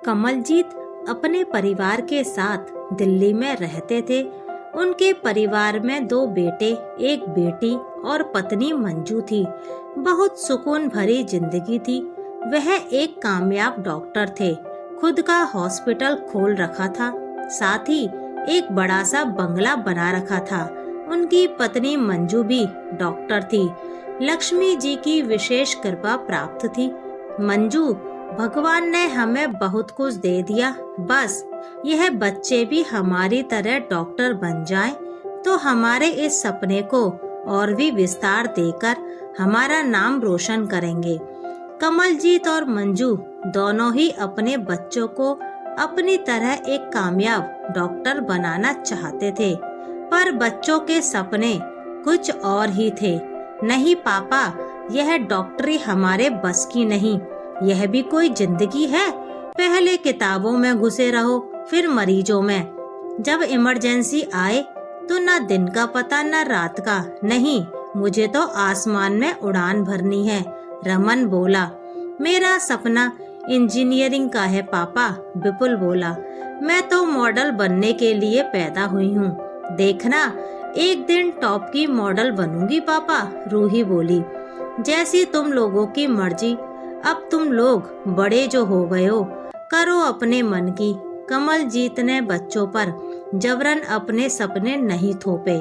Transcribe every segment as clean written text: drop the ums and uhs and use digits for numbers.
कमलजीत अपने परिवार के साथ दिल्ली में रहते थे। उनके परिवार में 2 बेटे, 1 बेटी और पत्नी मंजू थी। बहुत सुकून भरी जिंदगी थी। वह एक कामयाब डॉक्टर थे। खुद का हॉस्पिटल खोल रखा था, साथ ही एक बड़ा सा बंगला बना रखा था। उनकी पत्नी मंजू भी डॉक्टर थी। लक्ष्मी जी की विशेष कृपा प्राप्त थी। मंजू, भगवान ने हमें बहुत कुछ दे दिया, बस यह बच्चे भी हमारी तरह डॉक्टर बन जाएं, तो हमारे इस सपने को और भी विस्तार देकर हमारा नाम रोशन करेंगे। कमलजीत और मंजू दोनों ही अपने बच्चों को अपनी तरह एक कामयाब डॉक्टर बनाना चाहते थे, पर बच्चों के सपने कुछ और ही थे। नहीं पापा, यह डॉक्टरी हमारे बस की नहीं। यह भी कोई जिंदगी है? पहले किताबों में घुसे रहो, फिर मरीजों में। जब इमरजेंसी आए तो न दिन का पता न रात का। नहीं, मुझे तो आसमान में उड़ान भरनी है। रमन बोला। मेरा सपना इंजीनियरिंग का है पापा, विपुल बोला। मैं तो मॉडल बनने के लिए पैदा हुई हूँ। देखना, एक दिन टॉप की मॉडल बनूंगी पापा, रूही बोली। जैसी तुम लोगों की मर्जी। अब तुम लोग बड़े जो हो गए हो, करो अपने मन की। कमलजीत ने बच्चों पर जबरन अपने सपने नहीं थोपे।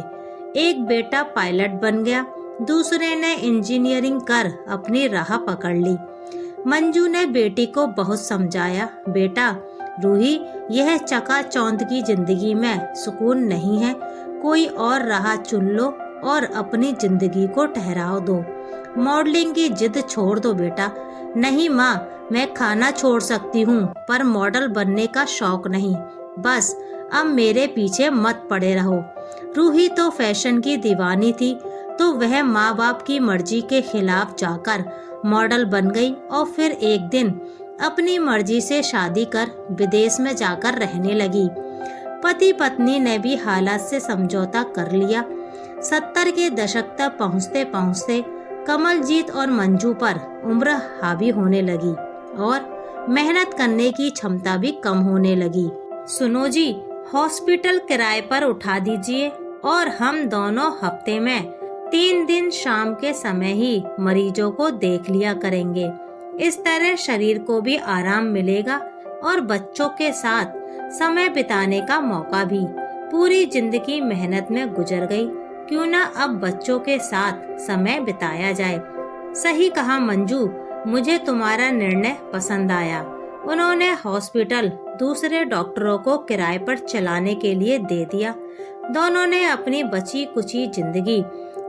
एक बेटा पायलट बन गया, दूसरे ने इंजीनियरिंग कर अपनी राह पकड़ ली। मंजू ने बेटी को बहुत समझाया। बेटा, रूही, यह चकाचौंध की जिंदगी में सुकून नहीं है। कोई और राह चुन लो और अपनी जिंदगी को ठहराव दो। मॉडलिंग की जिद छोड़ दो बेटा। नहीं माँ, मैं खाना छोड़ सकती हूँ, पर मॉडल बनने का शौक नहीं। बस अब मेरे पीछे मत पड़े रहो। रूही तो फैशन की दीवानी थी, तो वह माँ बाप की मर्जी के खिलाफ जाकर मॉडल बन गई और फिर एक दिन अपनी मर्जी से शादी कर विदेश में जाकर रहने लगी। पति पत्नी ने भी हालात से समझौता कर लिया। 70 के दशक तक पहुँचते पहुँचते कमलजीत और मंजू पर उम्र हावी होने लगी और मेहनत करने की क्षमता भी कम होने लगी। सुनो जी, हॉस्पिटल किराए पर उठा दीजिए और हम दोनों हफ्ते में 3 दिन शाम के समय ही मरीजों को देख लिया करेंगे। इस तरह शरीर को भी आराम मिलेगा और बच्चों के साथ समय बिताने का मौका भी। पूरी जिंदगी मेहनत में गुजर गई, क्यों ना अब बच्चों के साथ समय बिताया जाए। सही कहा मंजू, मुझे तुम्हारा निर्णय पसंद आया। उन्होंने हॉस्पिटल दूसरे डॉक्टरों को किराए पर चलाने के लिए दे दिया। दोनों ने अपनी बची कुची जिंदगी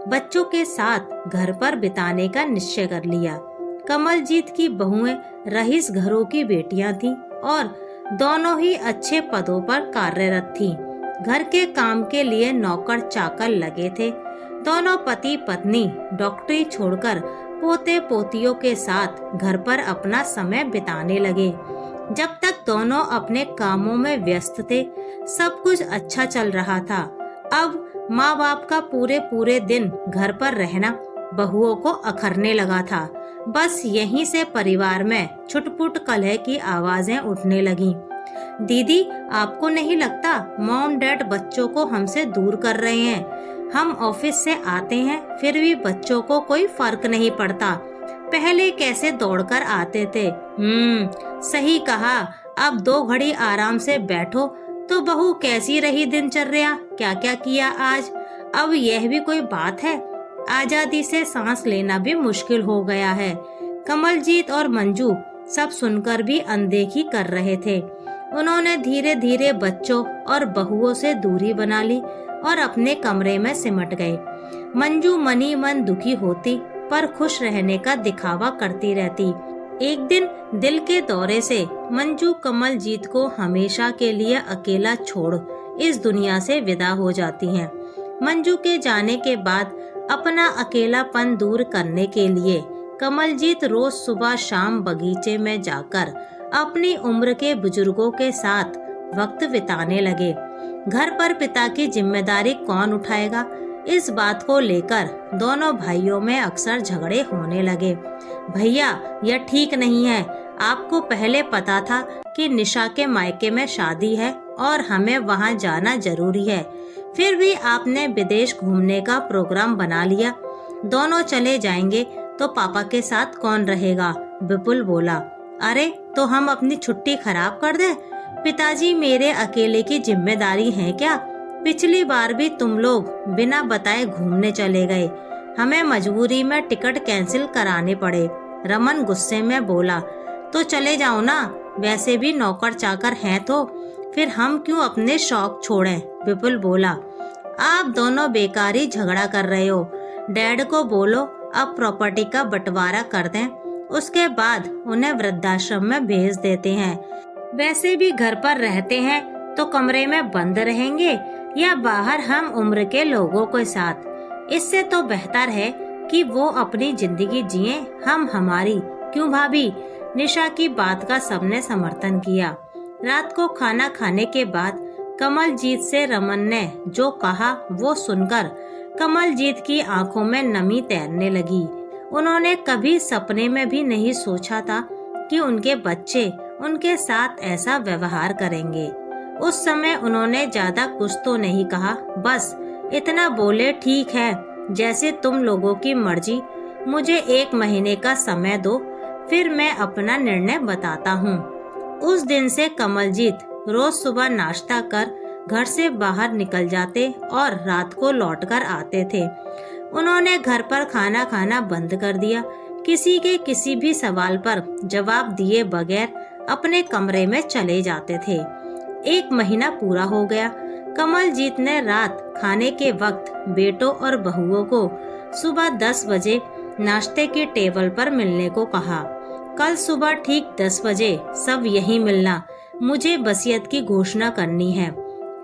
बच्चों के साथ घर पर बिताने का निश्चय कर लिया। कमलजीत की बहुएं रईस घरों की बेटियां थीं और दोनों ही अच्छे पदों पर कार्यरत थीं। घर के काम के लिए नौकर चाकर लगे थे। दोनों पति पत्नी डॉक्टरी छोड़कर पोते पोतियों के साथ घर पर अपना समय बिताने लगे। जब तक दोनों अपने कामों में व्यस्त थे, सब कुछ अच्छा चल रहा था। अब माँ बाप का पूरे पूरे दिन घर पर रहना बहुओं को अखरने लगा था। बस यहीं से परिवार में छुटपुट कलह की आवाजें उठने लगीं। दीदी, आपको नहीं लगता मॉम डैड बच्चों को हमसे दूर कर रहे हैं? हम ऑफिस से आते हैं, फिर भी बच्चों को कोई फर्क नहीं पड़ता। पहले कैसे दौड़कर आते थे। सही कहा। अब 2 घड़ी आराम से बैठो तो बहू कैसी रही दिनचर्या, क्या क्या किया आज। अब यह भी कोई बात है? आजादी से सांस लेना भी मुश्किल हो गया है। कमलजीत और मंजू सब सुनकर भी अनदेखी कर रहे थे। उन्होंने धीरे धीरे बच्चों और बहुओं से दूरी बना ली और अपने कमरे में सिमट गए। मंजू मनी मन दुखी होती, पर खुश रहने का दिखावा करती रहती। एक दिन दिल के दौरे से मंजू कमलजीत को हमेशा के लिए अकेला छोड़ इस दुनिया से विदा हो जाती हैं। मंजू के जाने के बाद अपना अकेलापन दूर करने के लिए कमलजीत रोज सुबह शाम बगीचे में जाकर अपनी उम्र के बुजुर्गों के साथ वक्त बिताने लगे। घर पर पिता की जिम्मेदारी कौन उठाएगा, इस बात को लेकर दोनों भाइयों में अक्सर झगड़े होने लगे। भैया, यह ठीक नहीं है, आपको पहले पता था कि निशा के मायके में शादी है और हमें वहाँ जाना जरूरी है, फिर भी आपने विदेश घूमने का प्रोग्राम बना लिया। दोनों चले जाएंगे तो पापा के साथ कौन रहेगा? विपुल बोला। अरे तो हम अपनी छुट्टी खराब कर दें? पिताजी मेरे अकेले की जिम्मेदारी है क्या? पिछली बार भी तुम लोग बिना बताए घूमने चले गए, हमें मजबूरी में टिकट कैंसिल कराने पड़े। रमन गुस्से में बोला। तो चले जाओ ना, वैसे भी नौकर चाकर हैं तो फिर हम क्यों अपने शौक छोड़ें? विपुल बोला। आप दोनों बेकारी झगड़ा कर रहे हो। डैड को बोलो अब प्रॉपर्टी का बंटवारा कर दें, उसके बाद उन्हें वृद्धाश्रम में भेज देते हैं। वैसे भी घर पर रहते हैं तो कमरे में बंद रहेंगे या बाहर हम उम्र के लोगों के साथ। इससे तो बेहतर है कि वो अपनी जिंदगी जिए, हम हमारी। क्यों भाभी? निशा की बात का सबने समर्थन किया। रात को खाना खाने के बाद कमलजीत से रमन ने जो कहा वो सुनकर कमलजीत की आंखों में नमी तैरने लगी। उन्होंने कभी सपने में भी नहीं सोचा था कि उनके बच्चे उनके साथ ऐसा व्यवहार करेंगे। उस समय उन्होंने ज्यादा कुछ तो नहीं कहा, बस इतना बोले, ठीक है जैसे तुम लोगों की मर्जी, मुझे 1 महीने का समय दो, फिर मैं अपना निर्णय बताता हूँ। उस दिन से कमलजीत रोज सुबह नाश्ता कर घर से बाहर निकल जाते और रात को लौटकर आते थे। उन्होंने घर पर खाना खाना बंद कर दिया। किसी के किसी भी सवाल पर जवाब दिए बगैर अपने कमरे में चले जाते थे। 1 महीना पूरा हो गया। कमलजीत ने रात खाने के वक्त बेटों और बहुओं को सुबह 10 बजे नाश्ते की टेबल पर मिलने को कहा। कल सुबह ठीक 10 बजे सब यहीं मिलना, मुझे वसीयत की घोषणा करनी है।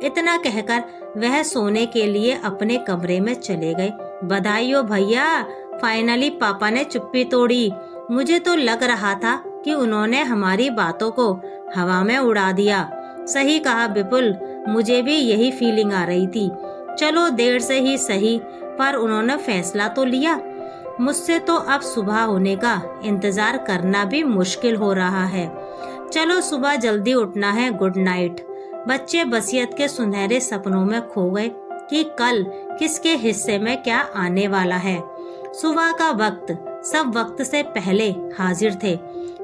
इतना कहकर वह सोने के लिए अपने कमरे में चले गए। बधाई हो भैया, फाइनली पापा ने चुप्पी तोड़ी। मुझे तो लग रहा था कि उन्होंने हमारी बातों को हवा में उड़ा दिया। सही कहा विपुल, मुझे भी यही फीलिंग आ रही थी। चलो देर से ही सही, पर उन्होंने फैसला तो लिया। मुझसे तो अब सुबह होने का इंतजार करना भी मुश्किल हो रहा है। चलो सुबह जल्दी उठना है, गुड नाइट। बच्चे वसीयत के सुनहरे सपनों में खो गए कि कल किसके हिस्से में क्या आने वाला है। सुबह का वक्त सब वक्त से पहले हाजिर थे।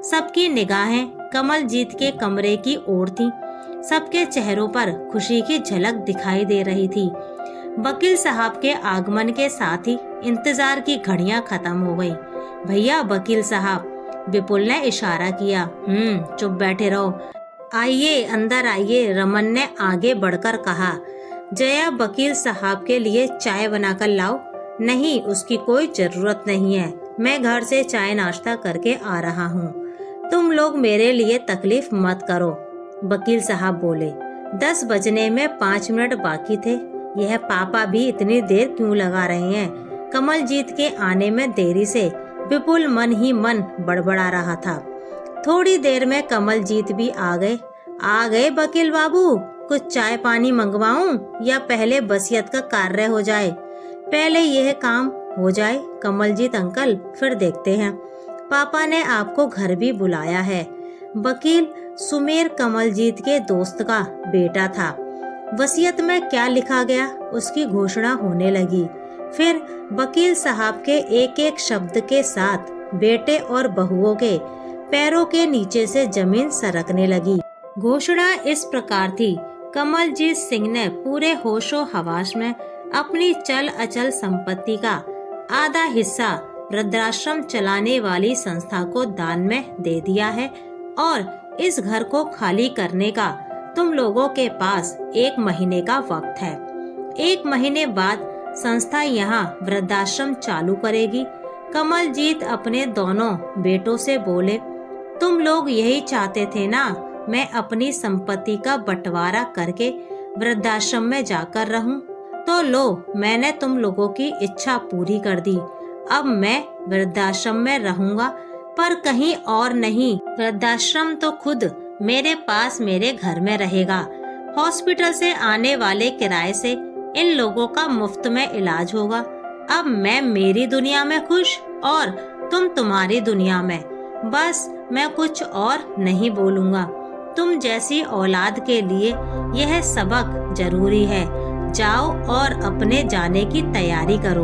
सबकी निगाहें कमलजीत के कमरे की ओर थीं। सबके चेहरों पर खुशी की झलक दिखाई दे रही थी। वकील साहब के आगमन के साथ ही इंतजार की घड़ियां खत्म हो गई। भैया वकील साहब, विपुल ने इशारा किया। चुप बैठे रहो, आइए अंदर आइए, रमन ने आगे बढ़कर कहा। जया वकील साहब के लिए चाय बनाकर लाओ। नहीं, उसकी कोई जरूरत नहीं है, मैं घर से चाय नाश्ता करके आ रहा हूँ। तुम लोग मेरे लिए तकलीफ मत करो, वकील साहब बोले। 10 बजने में 5 मिनट बाकी थे। यह पापा भी इतनी देर क्यों लगा रहे हैं? कमलजीत के आने में देरी से विपुल मन ही मन बड़बड़ा रहा था। थोड़ी देर में कमलजीत भी आ गए वकील बाबू, कुछ चाय पानी मंगवाऊं या पहले वसीयत का कार्य हो जाए? पहले यह काम हो जाए कमलजीत अंकल, फिर देखते हैं। पापा ने आपको घर भी बुलाया है। वकील सुमेर कमलजीत के दोस्त का बेटा था। वसीयत में क्या लिखा गया उसकी घोषणा होने लगी। फिर वकील साहब के एक एक शब्द के साथ बेटे और बहुओं के पैरों के नीचे से जमीन सरकने लगी। घोषणा इस प्रकार थी। कमलजीत सिंह ने पूरे होशो हवास में अपनी चल अचल संपत्ति का आधा हिस्सा वृद्धाश्रम चलाने वाली संस्था को दान में दे दिया है और इस घर को खाली करने का तुम लोगों के पास 1 महीने का वक्त है। 1 महीने बाद संस्था यहाँ वृद्धाश्रम चालू करेगी। कमलजीत अपने दोनों बेटों से बोले, तुम लोग यही चाहते थे ना, मैं अपनी संपत्ति का बंटवारा करके वृद्धाश्रम में जाकर रहूं? तो लो, मैंने तुम लोगों की इच्छा पूरी कर दी। अब मैं वृद्धाश्रम में रहूंगा, पर कहीं और नहीं। वृद्धाश्रम तो खुद मेरे पास मेरे घर में रहेगा। हॉस्पिटल से आने वाले किराए से इन लोगों का मुफ्त में इलाज होगा। अब मैं मेरी दुनिया में खुश और तुम तुम्हारी दुनिया में। बस मैं कुछ और नहीं बोलूँगा। तुम जैसी औलाद के लिए यह सबक जरूरी है। जाओ और अपने जाने की तैयारी करो।